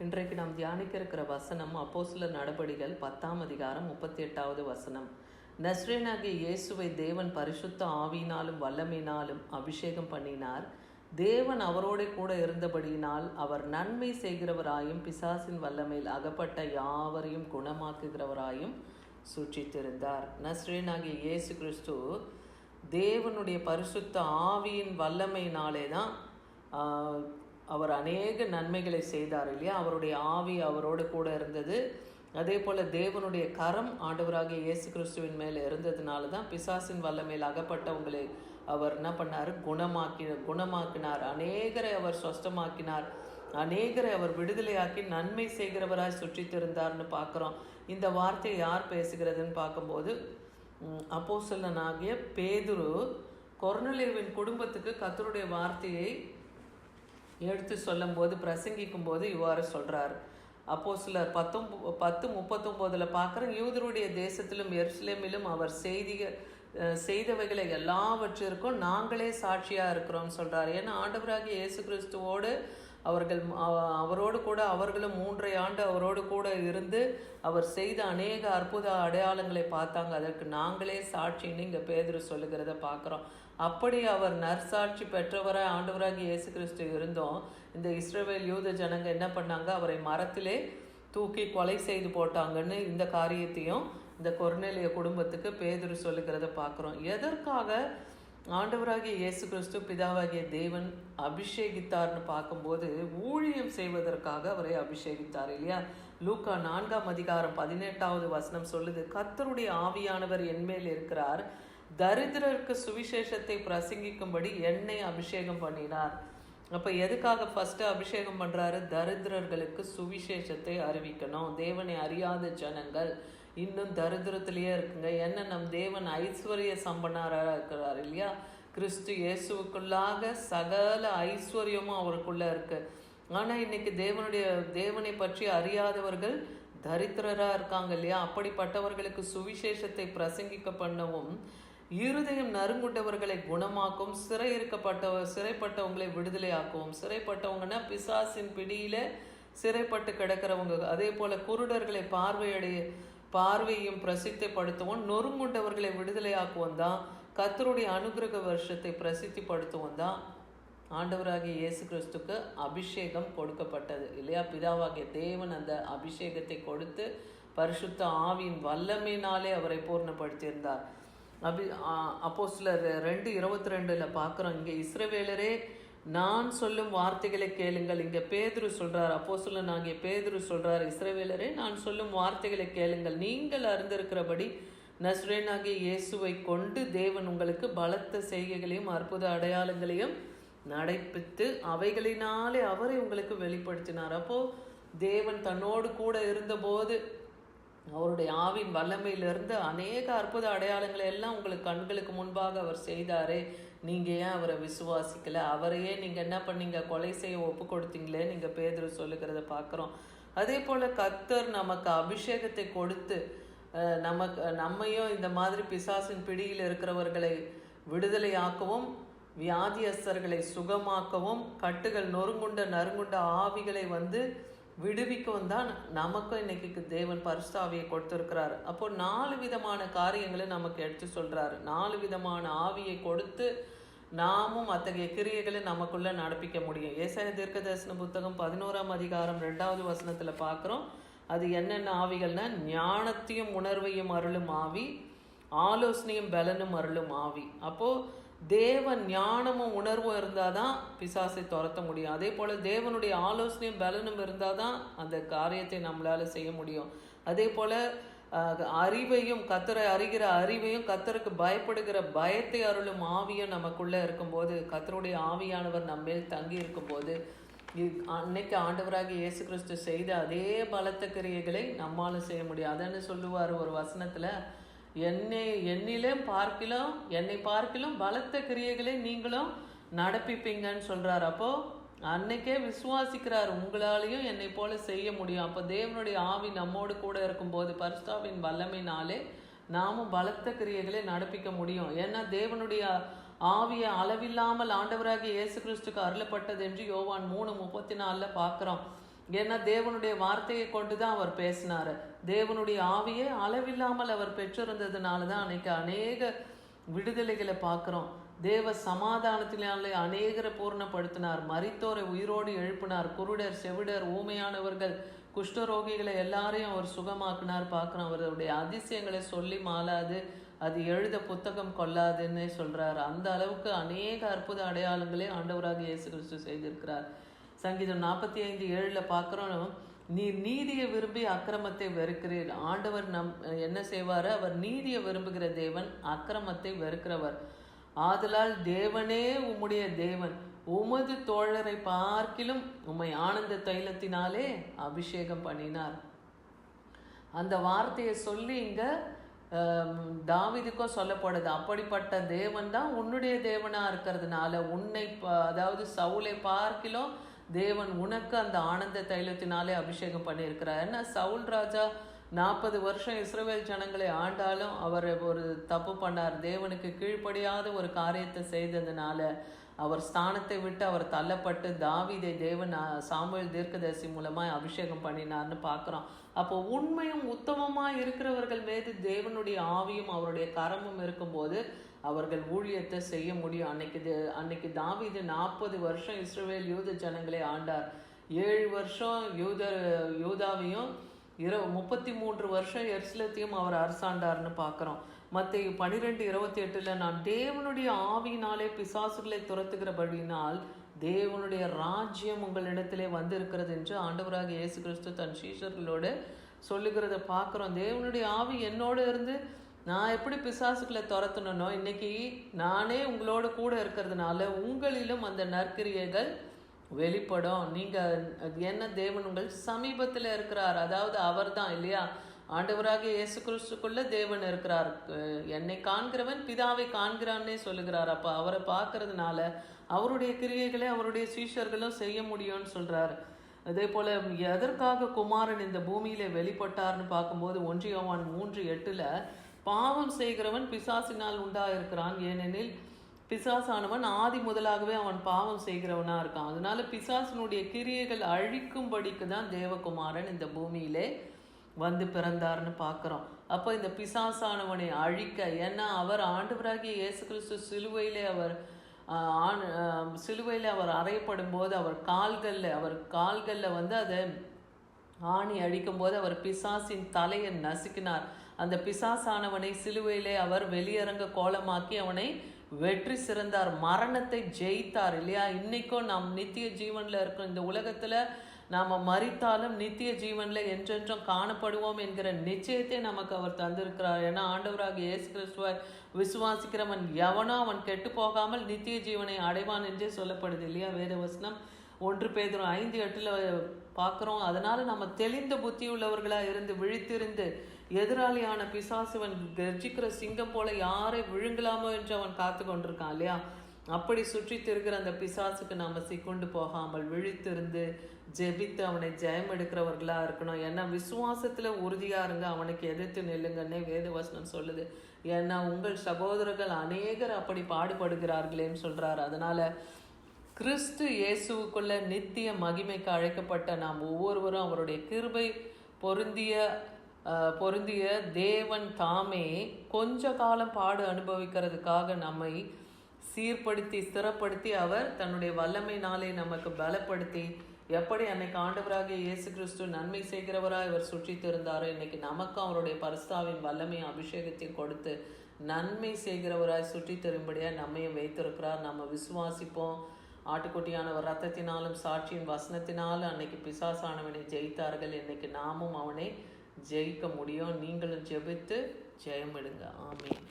இன்றைக்கு நாம் தியானிக்க இருக்கிற வசனம் அப்போஸ்தலர் நடபடிகள் 10ஆம் அதிகாரம் 38வது வசனம். நஸ்ரேனாகிய இயேசுவை தேவன் பரிசுத்த ஆவியினாலும் வல்லமையினாலும் அபிஷேகம் பண்ணினார். தேவன் அவரோட கூட இருந்தபடியினால் அவர் நன்மை செய்கிறவராயும் பிசாசின் வல்லமையில் அகப்பட்ட யாவரையும் குணமாக்குகிறவராயும் சூழ்ச்சித்திருந்தார். நஸ்ரேனாகிய இயேசு கிறிஸ்து தேவனுடைய பரிசுத்த ஆவியின் வல்லமையினாலே தான் அவர் அநேக நன்மைகளை செய்தார் இல்லையா. அவருடைய ஆவி அவரோடு கூட இருந்தது. அதே போல் தேவனுடைய கரம் ஆண்டவராகிய இயேசு கிறிஸ்துவின் மேலே இருந்ததுனால தான் பிசாசின் வல்லமையில் அகப்பட்டவங்களை அவர் என்ன பண்ணார், குணமாக்கினார். அநேகரை அவர் சொஸ்தமாக்கினார். அநேகரை அவர் விடுதலையாக்கி நன்மை செய்கிறவராய் சுற்றித்திருந்தார்னு பார்க்குறோம். இந்த வார்த்தையை யார் பேசுகிறதுன்னு பார்க்கும்போது அப்போஸ்தலனாகிய பேதுரு கொர்நேலியுவின் குடும்பத்துக்கு கர்த்தருடைய வார்த்தையை எடுத்து சொல்லும் போது பிரசங்கிக்கும் போது இவ்வாறு சொல்கிறார். அப்போஸ்தலர் 10:39 பார்க்குறோம். யூதருடைய தேசத்திலும் எருசலேமிலும் அவர் செய்தவைகளை எல்லாவற்றிற்கும் நாங்களே சாட்சியாக இருக்கிறோம்னு சொல்கிறார். ஏன்னா ஆண்டவராகிய இயேசு கிறிஸ்துவோடு அவரோடு கூட அவர்களும் 3 ஆண்டு அவரோடு கூட இருந்து அவர் செய்த அநேக அற்புத அடையாளங்களை பார்த்தாங்க. அதற்கு நாங்களே சாட்சின்னு இங்கே பேதுரு சொல்லுகிறத பார்க்குறோம். அப்படி அவர் நற்சாட்சி பெற்றவராய் ஆண்டவராகிய இயேசு கிறிஸ்து இருந்தோம். இந்த இஸ்ரவேல் யூத ஜனங்க என்ன பண்ணாங்க, அவரை மரத்திலே தூக்கி கொலை செய்து போட்டாங்கன்னு இந்த காரியத்தையும் இந்த கொர்நேலிய குடும்பத்துக்கு பேதுரு சொல்லுகிறத பார்க்குறோம். எதற்காக ஆண்டவராகிய இயேசு கிறிஸ்து பிதாவாகிய தேவன் அபிஷேகித்தார்னு பார்க்கும்போது ஊழியம் செய்வதற்காக அவரை அபிஷேகித்தார் இல்லையா. லூக்கா 4ஆம் அதிகாரம் 18வது வசனம் சொல்லுது, கர்த்தருடைய ஆவியானவர் என்மேல் இருக்கிறார், தரித்திரருக்கு சுவிசேஷத்தை பிரசங்கிக்கும்படி என்னை அபிஷேகம் பண்ணினார். அப்போ எதுக்காக ஃபஸ்ட்டு அபிஷேகம் பண்ணுறாரு? தரித்திரர்களுக்கு சுவிசேஷத்தை அறிவிக்கணும். தேவனை அறியாத ஜனங்கள் இன்னும் தரித்திரத்திலேயே இருக்குங்க. என்ன நம் தேவன் ஐஸ்வர்ய சம்பனராக இருக்கிறார் இல்லையா. கிறிஸ்து இயேசுவுக்குள்ளாக சகல ஐஸ்வர்யமும் அவருக்குள்ளே இருக்கு. ஆனால் இன்னைக்கு தேவனை பற்றி அறியாதவர்கள் தரித்திரராக இருக்காங்க இல்லையா. அப்படிப்பட்டவர்களுக்கு சுவிசேஷத்தை பிரசங்கிக்க பண்ணவும், இருதயம் நறுங்குண்டவர்களை குணமாக்கும், சிறைப்பட்டவங்களை விடுதலையாக்கவும். சிறைப்பட்டவங்கன்னா பிசாசின் பிடியில சிறைப்பட்டு கிடக்கிறவங்க. அதே போல குருடர்களை பார்வையையும் பிரசித்திப்படுத்துவோம், நொறுங்குண்டவர்களை விடுதலையாக்குவோம் தான். கர்த்தருடைய அனுக்கிரக வருஷத்தை பிரசித்திப்படுத்துவோம் தான் ஆண்டவராகிய இயேசு கிறிஸ்துக்கு அபிஷேகம் கொடுக்கப்பட்டது இல்லையா. பிதாவாகிய தேவன் அந்த அபிஷேகத்தை கொடுத்து பரிசுத்த ஆவியின் வல்லமையினாலே அவரை பூர்ணப்படுத்தியிருந்தார். அப்போஸ்தலர் 2:22 பார்க்குறோம். இங்கே இஸ்ரவேலரே நான் சொல்லும் வார்த்தைகளை கேளுங்கள். இங்கே பேதுரு சொல்கிறார், அப்போஸ்தலன் ஆகிய பேதுரு சொல்கிறார், இஸ்ரவேலரே நான் சொல்லும் வார்த்தைகளை கேளுங்கள். நீங்கள் அறிந்திருக்கிறபடி நஸ்ரேனாகிய இயேசுவை கொண்டு தேவன் உங்களுக்கு பலத்த செய்கைகளையும் அற்புத அடையாளங்களையும் நடைப்பித்து அவைகளினாலே அவரை உங்களுக்கு வெளிப்படுத்தினார். அப்போது தேவன் தன்னோடு கூட இருந்தபோது அவருடைய ஆவின் வல்லமையிலிருந்து அநேக அற்புத அடையாளங்களை எல்லாம் உங்களுக்கு கண்களுக்கு முன்பாக அவர் செய்தாரே. நீங்கள் ஏன் அவரை விசுவாசிக்கலை? அவரையே நீங்கள் என்ன பண்ணீங்க, கொலை செய்ய ஒப்பு கொடுத்தீங்களே நீங்கள் பேதுரு சொல்லுகிறத பார்க்குறோம். அதே போல் கர்த்தர் நமக்கு அபிஷேகத்தை கொடுத்து நம்மையும் இந்த மாதிரி பிசாசின் பிடியில் இருக்கிறவர்களை விடுதலையாக்கவும், வியாதியஸ்தர்களை சுகமாக்கவும், கட்டுகள் நறுங்குண்ட ஆவிகளை விடுவிக்கவும் தான் நமக்கும் இன்னைக்கு தேவன் பரிசுத்த ஆவியை கொடுத்துருக்கிறார். அப்போ 4 விதமான காரியங்களை நமக்கு எடுத்து சொல்கிறாரு. 4 விதமான ஆவியை கொடுத்து நாமும் அத்தகைய கிரியைகளை நமக்குள்ளே நடப்பிக்க முடியும். ஏசாயா தீர்க்கதரிசன புத்தகம் 11ஆம் அதிகாரம் 2வது வசனத்தில் பார்க்குறோம். அது என்னென்ன ஆவிகள்னா, ஞானத்தையும் உணர்வையும் அருளும் ஆவி, ஆலோசனையும் பலனும் அருளும் ஆவி. அப்போது தேவன் ஞானமும் உணர்வும் இருந்தால் தான் பிசாசை துரத்த முடியும். அதே போல் தேவனுடைய ஆலோசனையும் பலனும் இருந்தால் தான் அந்த காரியத்தை நம்மளால் செய்ய முடியும். அதே போல் அறிவையும், கர்த்தரை அறிகிற அறிவையும், கர்த்தருக்கு பயப்படுகிற பயத்தை அருளும் ஆவியும் நமக்குள்ளே இருக்கும்போது, கர்த்தருடைய ஆவியானவர் நம்மேல் தங்கி இருக்கும்போது, அன்னைக்கு ஆண்டவராகிய இயேசு கிறிஸ்து செய்த அதே பலத்த கிரியைகளை நம்மளால் செய்ய முடியும். அதன்னு சொல்லுவார் ஒரு வசனத்தில், என்னை பார்க்கிலும் பலத்த கிரியைகளை நீங்களும் நடப்பிப்பீங்கன்னு சொல்கிறார். அப்போது அன்னைக்கே விசுவாசிக்கிறார், உங்களாலையும் என்னை போல செய்ய முடியும். அப்போ தேவனுடைய ஆவி நம்மோடு கூட இருக்கும்போது பரிசுத்தாவின் வல்லமையினாலே நாமும் பலத்த கிரியைகளை நடப்பிக்க முடியும். ஏன்னா தேவனுடைய ஆவியை அளவில்லாமல் ஆண்டவராகிய இயேசு கிறிஸ்துக்கு அருளப்பட்டது என்று யோவான் 3:34 பார்க்குறோம். ஏன்னா தேவனுடைய வார்த்தையை கொண்டு தான் அவர் பேசினார். தேவனுடைய ஆவியை அளவில்லாமல் அவர் பெற்றிருந்ததுனால தான் அன்னைக்கு அநேக விடுதலைகளை பார்க்குறோம். தேவ சமாதானத்தினாலே அநேகரை பூர்ணப்படுத்தினார், மரித்தோரை உயிரோடு எழுப்பினார், குருடர், செவிடர், ஊமையானவர்கள், குஷ்டரோகிகளை எல்லாரையும் அவர் சுகமாக்கினார் பார்க்குறோம். அவருடைய அதிசயங்களை சொல்லி மாளாது, அது எழுத புத்தகம் கொள்ளாதுன்னு சொல்கிறார். அந்த அளவுக்கு அநேக அற்புத அடையாளங்களே ஆண்டவராக இயேசு கிறிஸ்து செய்திருக்கிறார். சங்கீதம் 45:7 பார்க்குறோம், நீர் நீதியை விரும்பி அக்கிரமத்தை வெறுக்கிறீர். ஆண்டவர் என்ன செய்வார்? அவர் நீதியை விரும்புகிற தேவன், அக்கிரமத்தை வெறுக்கிறவர். ஆதலால் தேவனே உம்முடைய தேவன், உமது தோழரை பார்க்கிலும் உம்மை ஆனந்த தைலத்தினாலே அபிஷேகம் பண்ணினார். அந்த வார்த்தையை சொல்லி இங்க தாவீதுக்கும் சொல்லப்படுது. அப்படிப்பட்ட தேவன் தான் உன்னுடைய தேவனா இருக்கிறதுனால உன்னை அதாவது சவுலை பார்க்கிலும் தேவன் உனக்கு அந்த ஆனந்த தைலத்தினாலே அபிஷேகம் பண்ணியிருக்கிறார். ஏன்னா சவுல் ராஜா 40 வருஷம் இஸ்ரவேல் ஜனங்களை ஆண்டாலும் அவர் ஒரு தப்பு பண்ணார். தேவனுக்கு கீழ்ப்படியாத ஒரு காரியத்தை செய்ததுனால அவர் ஸ்தானத்தை விட்டு அவர் தள்ளப்பட்டு தாவீதை தேவன் சாமுவேல் தீர்க்கதரிசி மூலமாக அபிஷேகம் பண்ணினார்னு பார்க்குறோம். அப்போ உண்மையும் உத்தமமாக இருக்கிறவர்கள் மீது தேவனுடைய ஆவியும் அவருடைய கரமும் இருக்கும்போது அவர்கள் ஊழியத்தை செய்ய முடியும். அன்னைக்கு தாவீது 40 வருஷம் இஸ்ரவேல் யூத ஜனங்களை ஆண்டார். 7 வருஷம் யூதாவையும் 33 வருஷம் எருசலேத்தையும் அவர் அரசாண்டார்னு பார்க்குறோம். மத்தேயு 12:28 நான் தேவனுடைய ஆவியினாலே பிசாசுகளை துரத்துகிறபடினால் தேவனுடைய ராஜ்யம் உங்களிடத்திலே வந்திருக்கிறது என்று ஆண்டவராக இயேசு கிறிஸ்து தன் சீஷர்களோடு சொல்லுகிறத பார்க்குறோம். தேவனுடைய ஆவி என்னோடு இருந்து நான் எப்படி பிசாசுகளை துரத்தணுனோ இன்னைக்கு நானே உங்களோட கூட இருக்கிறதுனால உங்களிலும் அந்த நற்கிரியைகள் வெளிப்படும். நீங்கள் என்ன தேவன் உங்கள் சமீபத்தில் இருக்கிறார், அதாவது அவர் தான் இல்லையா, ஆண்டவராக இயேசு கிறிஸ்துக்குள்ள தேவன் இருக்கிறார். என்னை காண்கிறவன் பிதாவை காண்கிறான்னே சொல்லுகிறார். அப்போ அவரை பார்க்கறதுனால அவருடைய கிரியைகளை அவருடைய சீஷர்களும் செய்ய முடியும்னு சொல்கிறார். அதே போல் எதற்காக குமாரன் இந்த பூமியில வெளிப்பட்டார்னு பார்க்கும்போது 1 யோவான் 3:8 பாவம் செய்கிறவன் பிசாசினால் உண்டாயிருக்கிறான், ஏனெனில் பிசாசானவன் ஆதி முதலாகவே அவன் பாவம் செய்கிறவனா இருக்கான். அதனால பிசாசினுடைய கிரியைகள் அழிக்கும்படிக்கு தான் தேவகுமாரன் இந்த பூமியிலே வந்து பிறந்தார்னு பார்க்குறோம். அப்போ இந்த பிசாசானவனை அழிக்க, ஏன்னா அவர் ஆண்டவராகிய இயேசு கிறிஸ்து சிலுவையில் அவர் அறையப்படும் போது அவர் கால்களில் வந்து அதை ஆணி அழிக்கும் போது அவர் பிசாசின் தலையை நசுக்கினார். அந்த பிசாசானவனை சிலுவையிலே அவர் வெளியரங்க கோலமாக்கி அவனை வெற்றி சிறந்தார், மரணத்தை ஜெயித்தார் இல்லையா. இன்னைக்கும் நாம் நித்திய ஜீவனில் இருக்கிறோம். இந்த உலகத்தில் நாம் மரித்தாலும் நித்திய ஜீவனில் என்றென்றும் காணப்படுவோம் என்கிற நிச்சயத்தை நமக்கு அவர் தந்திருக்கிறார். ஏன்னா ஆண்டவராக இயேசு கிறிஸ்துவை விசுவாசிக்கிறவன் எவனோ அவன் கெட்டு போகாமல் நித்திய ஜீவனை அடைவான் என்றே சொல்லப்படுது இல்லையா வேதவசனம். 1 பேதுரு 5:8 பார்க்குறோம். அதனால நம்ம தெளிந்த புத்தி உள்ளவர்களாக இருந்து விழித்திருந்து எதிராளியான பிசாசுவன் கர்ஜிக்கிற சிங்கம் போல யாரை விழுங்கலாமோ என்று அவன் காத்து கொண்டிருக்கான் இல்லையா. அப்படி சுற்றி திருக்கிற அந்த பிசாசுக்கு நம்ம சிக்கொண்டு போகாமல் விழித்திருந்து ஜெபித்து அவனை ஜெயம் எடுக்கிறவர்களாக இருக்கணும். ஏன்னா விசுவாசத்தில் உறுதியாக இருங்க, அவனுக்கு எதிர்த்து நில்லுங்கன்னே வேதவசனம் சொல்லுது. ஏன்னா உங்கள் சகோதரர்கள் அநேகர் அப்படி பாடுபடுகிறார்களேன்னு சொல்கிறார். அதனால் கிறிஸ்து இயேசுவுக்குள்ள நித்திய மகிமைக்கு அழைக்கப்பட்ட நாம் ஒவ்வொருவரும் அவருடைய கிருபை பொருந்திய தேவன் தாமே கொஞ்ச காலம் பாடு அனுபவிக்கிறதுக்காக நம்மை சீர்படுத்தி ஸ்திரப்படுத்தி அவர் தன்னுடைய வல்லமையினாலே நமக்கு பலப்படுத்தி எப்படி அன்னைக்கு ஆண்டவராகிய இயேசு கிறிஸ்து நன்மை செய்கிறவராக இவர் சுற்றித்து இருந்தாரோ இன்னைக்கு நமக்கும் அவருடைய பரிசுத்தாவின் வல்லமை அபிஷேகத்தையும் கொடுத்து நன்மை செய்கிறவராய் சுற்றி தரும்படியாக நம்மையும் வைத்திருக்கிறார். நம்ம விசுவாசிப்போம். ஆட்டுக்குட்டியானவர் ரத்தத்தினாலும் சாட்சியின் வசனத்தினாலும் அன்னைக்கு பிசாசானவனை ஜெயித்தார்கள். இன்னைக்கு நாமும் அவனை ஜெயிக்க முடியும். நீங்களும் ஜெபித்து ஜெயமிடுங்க. ஆமென்.